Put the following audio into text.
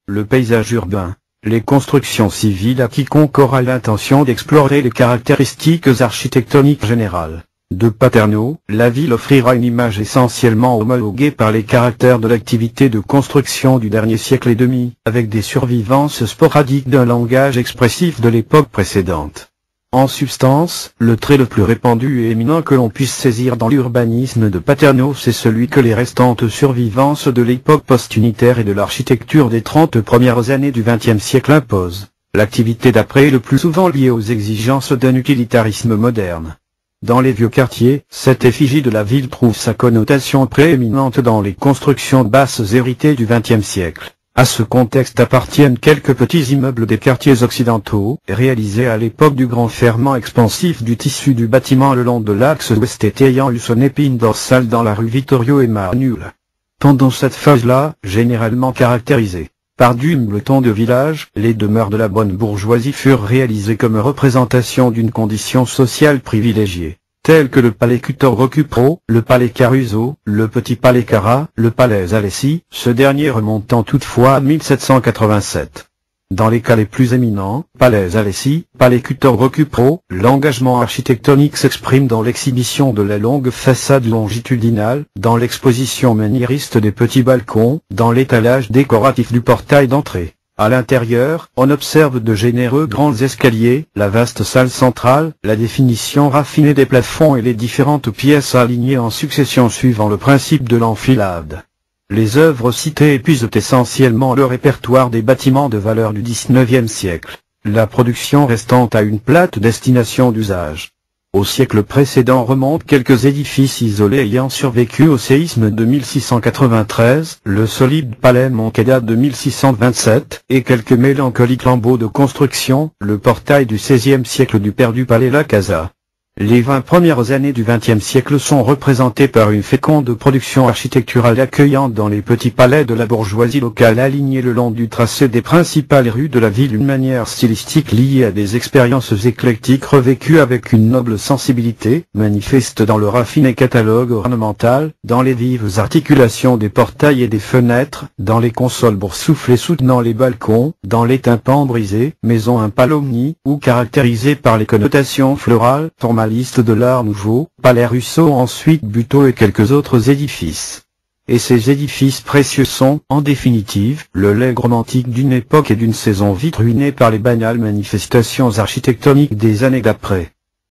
le paysage urbain, les constructions civiles à quiconque aura l'intention d'explorer les caractéristiques architectoniques générales de Paternò. La ville offrira une image essentiellement homologuée par les caractères de l'activité de construction du dernier siècle et demi, avec des survivances sporadiques d'un langage expressif de l'époque précédente. En substance, le trait le plus répandu et éminent que l'on puisse saisir dans l'urbanisme de Paternò, c'est celui que les restantes survivances de l'époque post-unitaire et de l'architecture des 30 premières années du XXe siècle imposent. L'activité d'après est le plus souvent liée aux exigences d'un utilitarisme moderne. Dans les vieux quartiers, cette effigie de la ville trouve sa connotation prééminente dans les constructions basses héritées du XXe siècle. À ce contexte appartiennent quelques petits immeubles des quartiers occidentaux, réalisés à l'époque du grand ferment expansif du tissu du bâtiment le long de l'axe ouest et ayant eu son épine dorsale dans la rue Vittorio Emanuele. Pendant cette phase-là, généralement caractérisée par d'humbles tons de village, les demeures de la bonne bourgeoisie furent réalisées comme représentation d'une condition sociale privilégiée, tels que le palais Cutorro-Cupro, le palais Caruso, le petit palais Carrà, le palais Alessi, ce dernier remontant toutefois à 1787. Dans les cas les plus éminents, palais Alessi, palais Cutorro-Cupro, l'engagement architectonique s'exprime dans l'exhibition de la longue façade longitudinale, dans l'exposition maniériste des petits balcons, dans l'étalage décoratif du portail d'entrée. À l'intérieur, on observe de généreux grands escaliers, la vaste salle centrale, la définition raffinée des plafonds et les différentes pièces alignées en succession suivant le principe de l'enfilade. Les œuvres citées épuisent essentiellement le répertoire des bâtiments de valeur du XIXe siècle, la production restant à une plate destination d'usage. Au siècle précédent remontent quelques édifices isolés ayant survécu au séisme de 1693, le solide palais Moncada de 1627, et quelques mélancoliques lambeaux de construction, le portail du XVIe siècle du perdu palais La Casa. Les 20 premières années du XXe siècle sont représentées par une féconde production architecturale accueillante dans les petits palais de la bourgeoisie locale alignés le long du tracé des principales rues de la ville, une manière stylistique liée à des expériences éclectiques revécues avec une noble sensibilité, manifeste dans le raffiné catalogue ornemental, dans les vives articulations des portails et des fenêtres, dans les consoles boursouflées soutenant les balcons, dans les tympans brisés, maisons impalomnies, ou caractérisées par les connotations florales, formalistes de l'art nouveau, palais Russo ensuite Buteau et quelques autres édifices. Et ces édifices précieux sont, en définitive, le legs romantique d'une époque et d'une saison vite ruinée par les banales manifestations architectoniques des années d'après.